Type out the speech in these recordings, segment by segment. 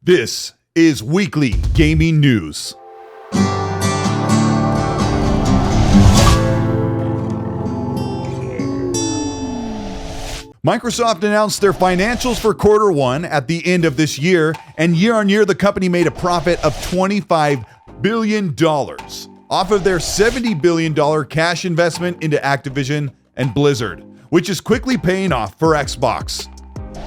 This is Weekly Gaming News. Microsoft announced their financials for quarter one at the end of this year, and year-on-year the company made a profit of $25 billion off of their $70 billion cash investment into Activision and Blizzard, which is quickly paying off for Xbox.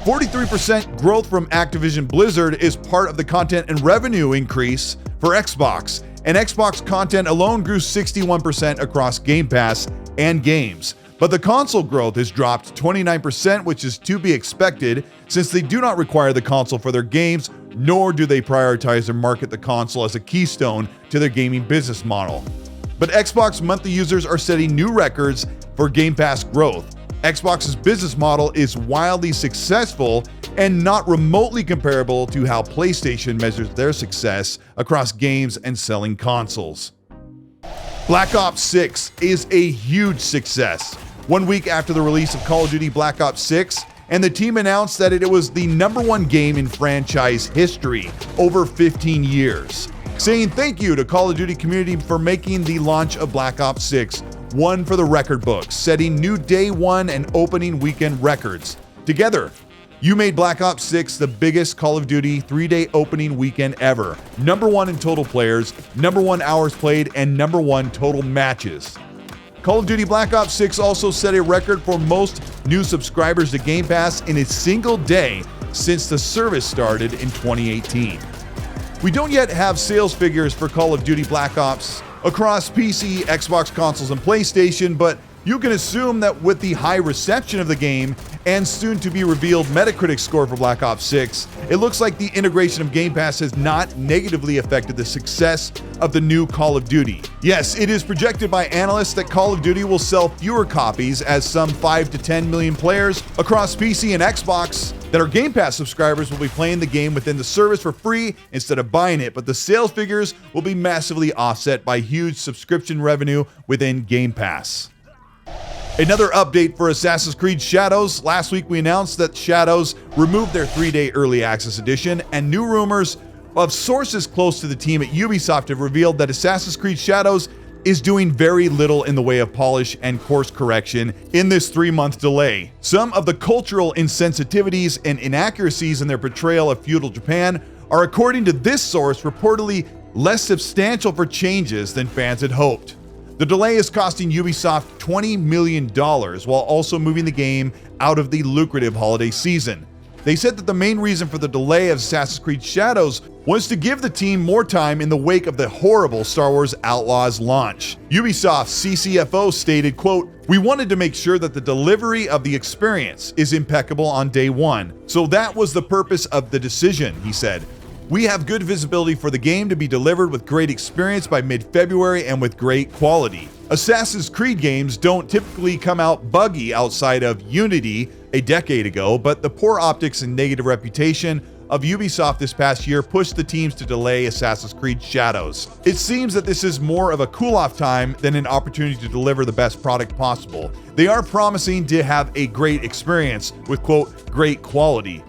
43% growth from Activision Blizzard is part of the content and revenue increase for Xbox, and Xbox content alone grew 61% across Game Pass and games. But the console growth has dropped 29%, which is to be expected since they do not require the console for their games, nor do they prioritize or market the console as a keystone to their gaming business model. But Xbox monthly users are setting new records for Game Pass growth. Xbox's business model is wildly successful and not remotely comparable to how PlayStation measures their success across games and selling consoles. Black Ops 6 is a huge success. 1 week after the release of Call of Duty Black Ops 6, and the team announced that it was the #1 game in franchise history over 15 years, saying thank you to Call of Duty community for making the launch of Black Ops 6 one for the record books, setting new day one and opening weekend records. Together, you made Black Ops 6 the biggest Call of Duty 3-day opening weekend ever, #1 in total players, #1 hours played, and #1 total matches. Call of Duty Black Ops 6 also set a record for most new subscribers to Game Pass in a single day since the service started in 2018. We don't yet have sales figures for Call of Duty Black Ops across PC, Xbox consoles, and PlayStation, but you can assume that with the high reception of the game and soon to be revealed Metacritic score for Black Ops 6, it looks like the integration of Game Pass has not negatively affected the success of the new Call of Duty. Yes, it is projected by analysts that Call of Duty will sell fewer copies as some 5 to 10 million players across PC and Xbox that are Game Pass subscribers will be playing the game within the service for free instead of buying it, but the sales figures will be massively offset by huge subscription revenue within Game Pass. Another update for Assassin's Creed Shadows. Last week we announced that Shadows removed their 3-day early access edition, and new rumors of sources close to the team at Ubisoft have revealed that Assassin's Creed Shadows is doing very little in the way of polish and course correction in this 3-month delay. Some of the cultural insensitivities and inaccuracies in their portrayal of feudal Japan are, according to this source, reportedly less substantial for changes than fans had hoped. The delay is costing Ubisoft $20 million while also moving the game out of the lucrative holiday season. They said that the main reason for the delay of Assassin's Creed Shadows was to give the team more time in the wake of the horrible Star Wars Outlaws launch. Ubisoft's CCFO stated, quote, "We wanted to make sure that the delivery of the experience is impeccable on day one, so that was the purpose of the decision," he said. "We have good visibility for the game to be delivered with great experience by mid-February and with great quality. Assassin's Creed games don't typically come out buggy outside of Unity a decade ago, but the poor optics and negative reputation of Ubisoft this past year pushed the teams to delay Assassin's Creed Shadows. It seems that this is more of a cool-off time than an opportunity to deliver the best product possible. They are promising to have a great experience with, quote, great quality.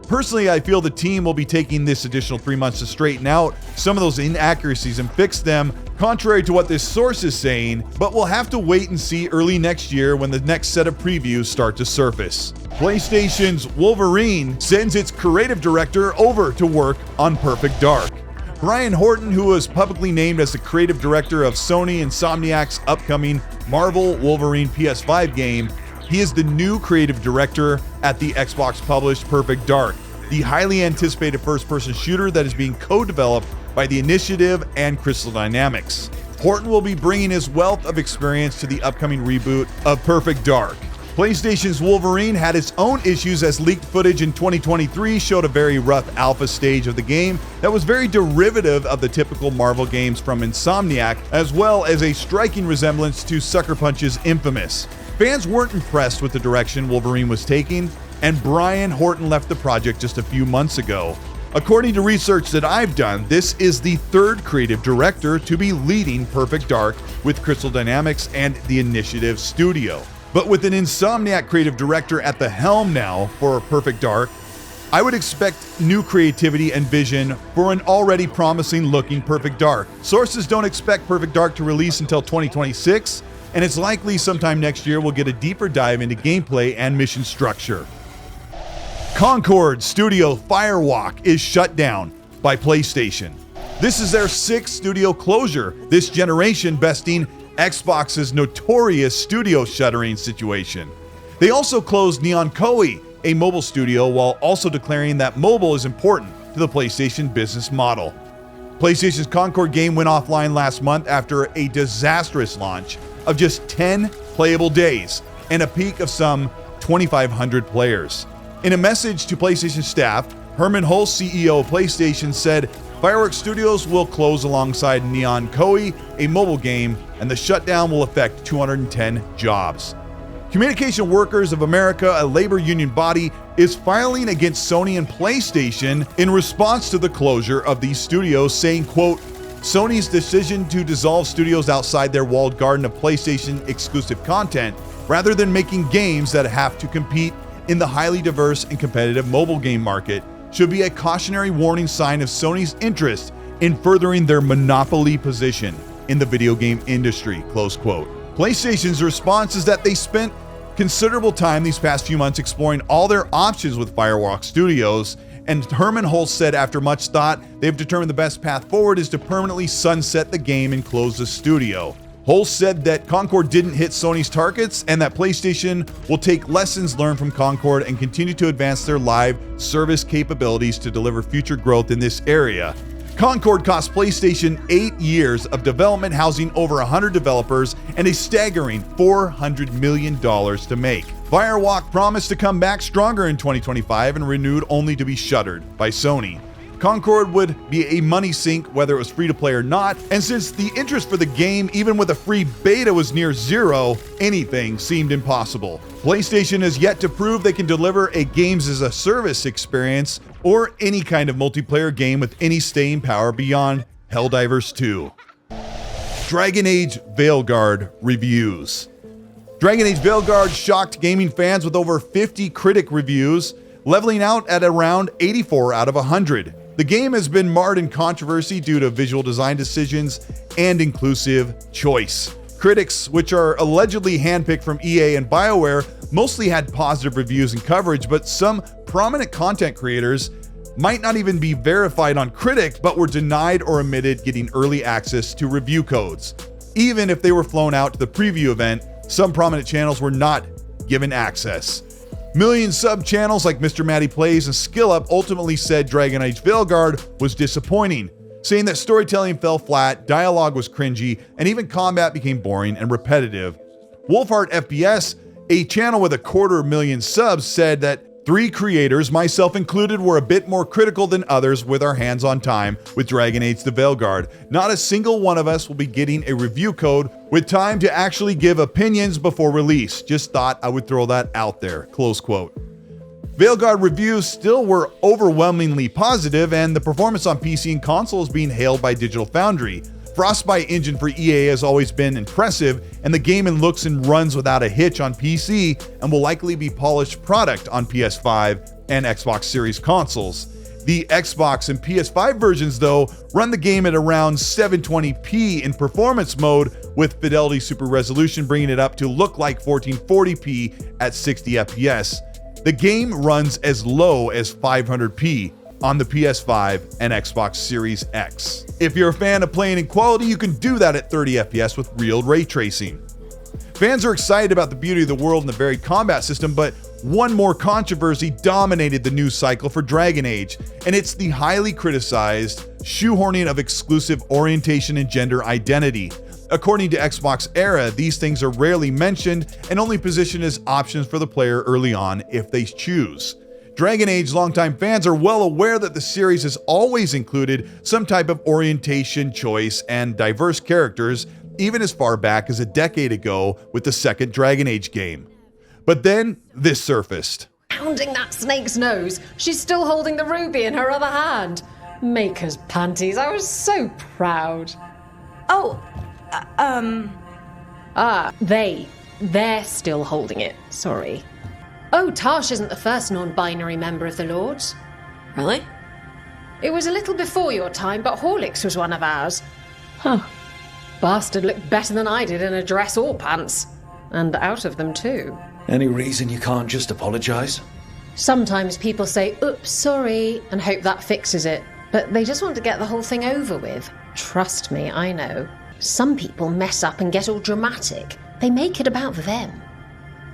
Personally, I feel the team will be taking this additional 3 months to straighten out some of those inaccuracies and fix them, contrary to what this source is saying, but we'll have to wait and see early next year when the next set of previews start to surface." PlayStation's Wolverine sends its creative director over to work on Perfect Dark. Brian Horton, who was publicly named as the creative director of Sony Insomniac's upcoming Marvel Wolverine PS5 game, he is the new creative director at the Xbox-published Perfect Dark, the highly anticipated first-person shooter that is being co-developed by the Initiative and Crystal Dynamics. Horton will be bringing his wealth of experience to the upcoming reboot of Perfect Dark. PlayStation's Wolverine had its own issues as leaked footage in 2023 showed a very rough alpha stage of the game that was very derivative of the typical Marvel games from Insomniac, as well as a striking resemblance to Sucker Punch's Infamous. Fans weren't impressed with the direction Wolverine was taking, and Brian Horton left the project just a few months ago. According to research that I've done, this is the third creative director to be leading Perfect Dark with Crystal Dynamics and the Initiative Studio. But with an Insomniac creative director at the helm now for Perfect Dark, I would expect new creativity and vision for an already promising looking Perfect Dark. Sources don't expect Perfect Dark to release until 2026, and it's likely sometime next year we'll get a deeper dive into gameplay and mission structure. Concord Studio Firewalk is shut down by PlayStation. This is their 6th studio closure this generation, besting Xbox's notorious studio shuttering situation. They also closed Neon Koei, a mobile studio, while also declaring that mobile is important to the PlayStation business model. PlayStation's Concord game went offline last month after a disastrous launch of just 10 playable days and a peak of some 2,500 players. In a message to PlayStation staff, Herman Hulst, CEO of PlayStation, said Fireworks Studios will close alongside Neon Koei, a mobile game, and the shutdown will affect 210 jobs. Communication Workers of America, a labor union body, is filing against Sony and PlayStation in response to the closure of these studios, saying, quote, Sony's decision to dissolve studios outside their walled garden of PlayStation exclusive content, rather than making games that have to compete in the highly diverse and competitive mobile game market, should be a cautionary warning sign of Sony's interest in furthering their monopoly position in the video game industry, close quote. PlayStation's response is that they spent considerable time these past few months exploring all their options with Firewalk Studios, and Herman Hulst said after much thought, they've determined the best path forward is to permanently sunset the game and close the studio. Hulst said that Concord didn't hit Sony's targets and that PlayStation will take lessons learned from Concord and continue to advance their live service capabilities to deliver future growth in this area. Concord cost PlayStation 8 years of development, housing over 100 developers and a staggering $400 million to make. Firewalk promised to come back stronger in 2025 and renewed only to be shuttered by Sony. Concord would be a money sink whether it was free to play or not, and since the interest for the game, even with a free beta, was near zero, anything seemed impossible. PlayStation has yet to prove they can deliver a games as a service experience or any kind of multiplayer game with any staying power beyond Helldivers 2. Dragon Age Veilguard reviews. Dragon Age Veilguard shocked gaming fans with over 50 critic reviews, leveling out at around 84 out of 100. The game has been marred in controversy due to visual design decisions and inclusive choice. Critics, which are allegedly handpicked from EA and BioWare, mostly had positive reviews and coverage, but some prominent content creators might not even be verified on Critic, but were denied or omitted getting early access to review codes. Even if they were flown out to the preview event, some prominent channels were not given access. Million sub channels like Mr. Matty Plays and SkillUp ultimately said Dragon Age Veilguard was disappointing, saying that storytelling fell flat, dialogue was cringy, and even combat became boring and repetitive. Wolfheart FPS, a channel with 250,000 subs, said that 3 creators, myself included, were a bit more critical than others with our hands on time with Dragon Age the Veilguard. Not a single one of us will be getting a review code with time to actually give opinions before release. Just thought I would throw that out there, close quote. Veilguard reviews still were overwhelmingly positive, and the performance on PC and console is being hailed by Digital Foundry. Frostbite engine for EA has always been impressive, and the game looks and runs without a hitch on PC and will likely be polished product on PS5 and Xbox Series consoles. The Xbox and PS5 versions, though, run the game at around 720p in performance mode with Fidelity Super Resolution, bringing it up to look like 1440p at 60 FPS. The game runs as low as 500p on the PS5 and Xbox Series X. If you're a fan of playing in quality, you can do that at 30 FPS with real ray tracing. Fans are excited about the beauty of the world and the varied combat system, but one more controversy dominated the news cycle for Dragon Age, and it's the highly criticized shoehorning of exclusive orientation and gender identity. According to Xbox Era, these things are rarely mentioned and only positioned as options for the player early on if they choose. Dragon Age longtime fans are well aware that the series has always included some type of orientation choice and diverse characters, even as far back as a decade ago with the second Dragon Age game. But then this surfaced. Pounding that snake's nose, she's still holding the ruby in her other hand. Maker's panties, I was so proud. They're still holding it, sorry. Oh, Tash isn't the first non-binary member of the Lords. Really? It was a little before your time, but Horlicks was one of ours. Huh. Bastard looked better than I did in a dress or pants. And out of them too. Any reason you can't just apologise? Sometimes people say, oops, sorry, and hope that fixes it. But they just want to get the whole thing over with. Trust me, I know. Some people mess up and get all dramatic. They make it about them.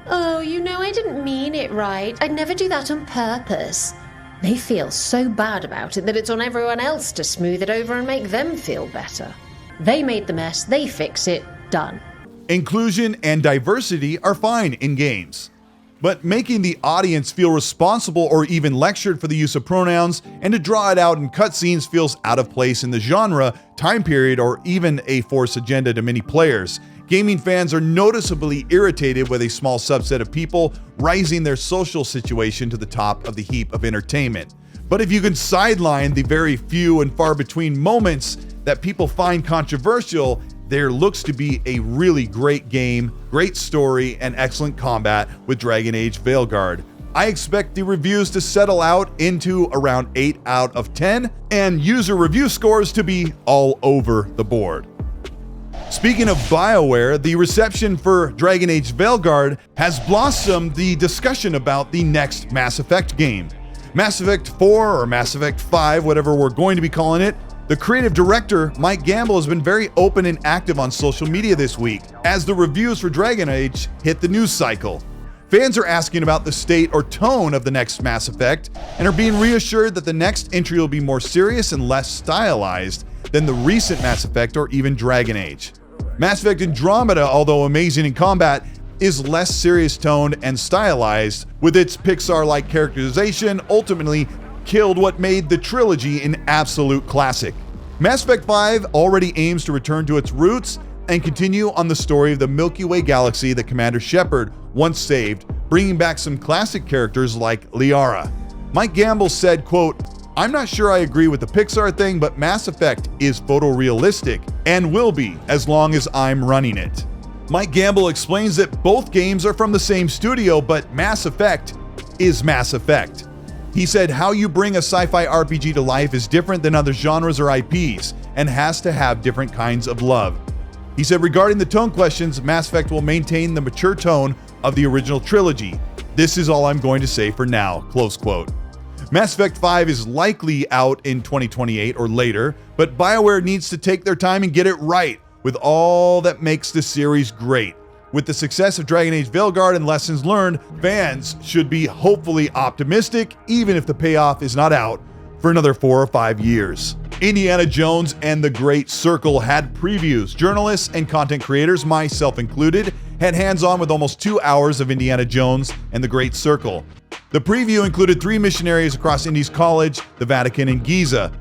Oh, I didn't mean it right. I'd never do that on purpose. They feel so bad about it that it's on everyone else to smooth it over and make them feel better. They made the mess, they fix it, done. Inclusion and diversity are fine in games, but making the audience feel responsible or even lectured for the use of pronouns and to draw it out in cutscenes feels out of place in the genre, time period, or even a forced agenda to many players. Gaming fans are noticeably irritated with a small subset of people rising their social situation to the top of the heap of entertainment. But if you can sideline the very few and far between moments that people find controversial, there looks to be a really great game, great story, and excellent combat with Dragon Age Veilguard. I expect the reviews to settle out into around 8 out of 10, and user review scores to be all over the board. Speaking of BioWare, the reception for Dragon Age Veilguard has blossomed the discussion about the next Mass Effect game. Mass Effect 4 or Mass Effect 5, whatever we're going to be calling it, the creative director, Mike Gamble, has been very open and active on social media this week as the reviews for Dragon Age hit the news cycle. Fans are asking about the state or tone of the next Mass Effect and are being reassured that the next entry will be more serious and less stylized than the recent Mass Effect or even Dragon Age. Mass Effect Andromeda, although amazing in combat, is less serious toned and stylized, with its Pixar-like characterization ultimately killed what made the trilogy an absolute classic. Mass Effect 5 already aims to return to its roots and continue on the story of the Milky Way galaxy that Commander Shepard once saved, bringing back some classic characters like Liara. Mike Gamble said, quote, "I'm not sure I agree with the Pixar thing, but Mass Effect is photorealistic and will be as long as I'm running it." Mike Gamble explains that both games are from the same studio, but Mass Effect is Mass Effect. He said how you bring a sci-fi RPG to life is different than other genres or IPs and has to have different kinds of love. He said regarding the tone questions, Mass Effect will maintain the mature tone of the original trilogy. This is all I'm going to say for now, close quote. Mass Effect 5 is likely out in 2028 or later, but BioWare needs to take their time and get it right with all that makes the series great. With the success of Dragon Age Veilguard and lessons learned, fans should be hopefully optimistic, even if the payoff is not out for another 4 or 5 years. Indiana Jones and the Great Circle had previews. Journalists and content creators, myself included, had hands-on with almost 2 hours of Indiana Jones and the Great Circle. The preview included 3 missionaries across Indy's College, the Vatican, and Giza.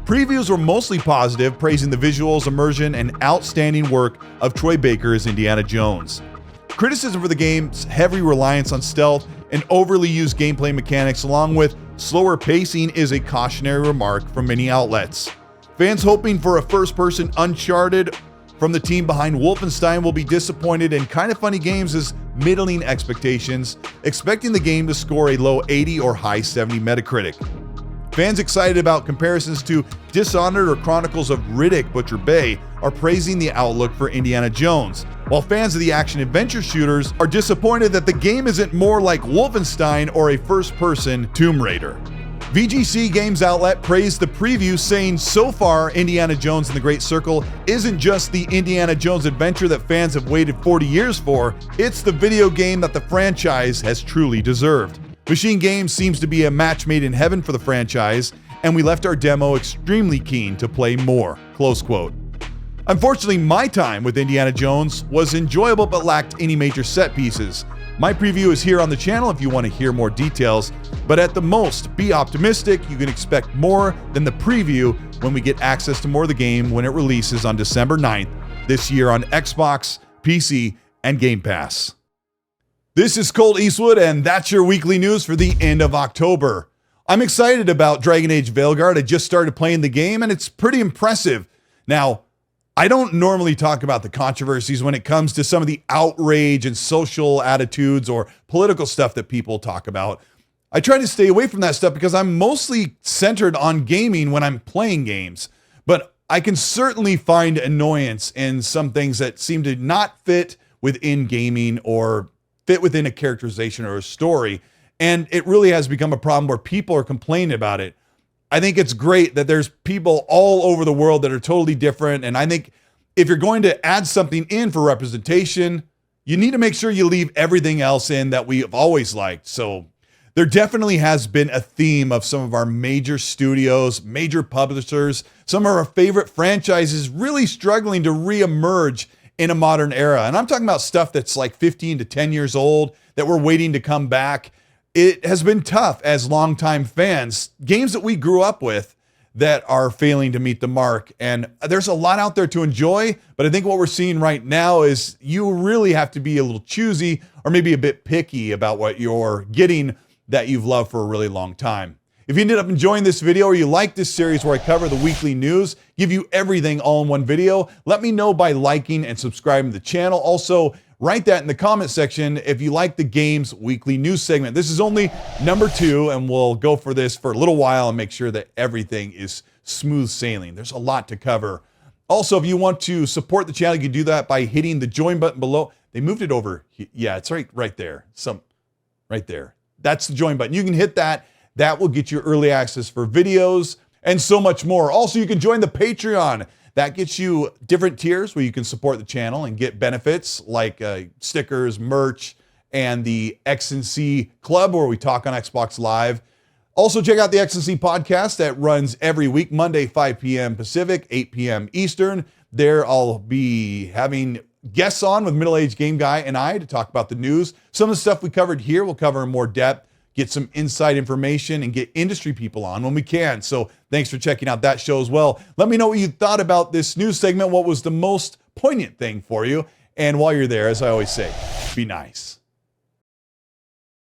Previews were mostly positive, praising the visuals, immersion, and outstanding work of Troy Baker's Indiana Jones. Criticism for the game's heavy reliance on stealth and overly used gameplay mechanics along with slower pacing is a cautionary remark from many outlets. Fans hoping for a first-person Uncharted from the team behind Wolfenstein will be disappointed, and Kinda Funny Games' middling expectations, expecting the game to score a low 80 or high 70 Metacritic. Fans excited about comparisons to Dishonored or Chronicles of Riddick Butcher Bay are praising the outlook for Indiana Jones, while fans of the action-adventure shooters are disappointed that the game isn't more like Wolfenstein or a first-person Tomb Raider. VGC Games Outlet praised the preview, saying so far Indiana Jones and the Great Circle isn't just the Indiana Jones adventure that fans have waited 40 years for, it's the video game that the franchise has truly deserved. Machine Games seems to be a match made in heaven for the franchise, and we left our demo extremely keen to play more, close quote. Unfortunately, my time with Indiana Jones was enjoyable but lacked any major set pieces. My preview is here on the channel if you want to hear more details, but at the most, be optimistic. You can expect more than the preview when we get access to more of the game when it releases on December 9th this year on Xbox, PC, and Game Pass. This is Colteastwood, and that's your weekly news for the end of October. I'm excited about Dragon Age Veilguard. I just started playing the game, and it's pretty impressive. Now, I don't normally talk about the controversies when it comes to some of the outrage and social attitudes or political stuff that people talk about. I try to stay away from that stuff because I'm mostly centered on gaming when I'm playing games. But I can certainly find annoyance in some things that seem to not fit within gaming or fit within a characterization or a story. And it really has become a problem where people are complaining about it. I think it's great that there's people all over the world that are totally different. And I think if you're going to add something in for representation, you need to make sure you leave everything else in that we have always liked. So there definitely has been a theme of some of our major studios, major publishers, some of our favorite franchises really struggling to reemerge in a modern era. And I'm talking about stuff that's like 15 to 10 years old that we're waiting to come back. It has been tough as longtime fans, games that we grew up with that are failing to meet the mark. And there's a lot out there to enjoy, but I think what we're seeing right now is you really have to be a little choosy or maybe a bit picky about what you're getting that you've loved for a really long time. If you ended up enjoying this video or you like this series where I cover the weekly news, give you everything all in one video, let me know by liking and subscribing to the channel. Also, write that in the comment section if you like the game's weekly news segment. This is only number 2, and we'll go for this for a little while and make sure that everything is smooth sailing. There's a lot to cover. Also, if you want to support the channel, you can do that by hitting the join button below. They moved it over. Yeah, it's right there. Right there. That's the join button. You can hit that. That will get you early access for videos and so much more. Also, you can join the Patreon. That gets you different tiers where you can support the channel and get benefits like stickers, merch, and the X&C Club where we talk on Xbox Live. Also, check out the X&C podcast that runs every week, Monday, 5 p.m. Pacific, 8 p.m. Eastern. There I'll be having guests on with Middle Age Game Guy and I to talk about the news. Some of the stuff we covered here we'll cover in more depth, get some inside information, and get industry people on when we can. So thanks for checking out that show as well. Let me know what you thought about this news segment. What was the most poignant thing for you? And while you're there, as I always say, be nice.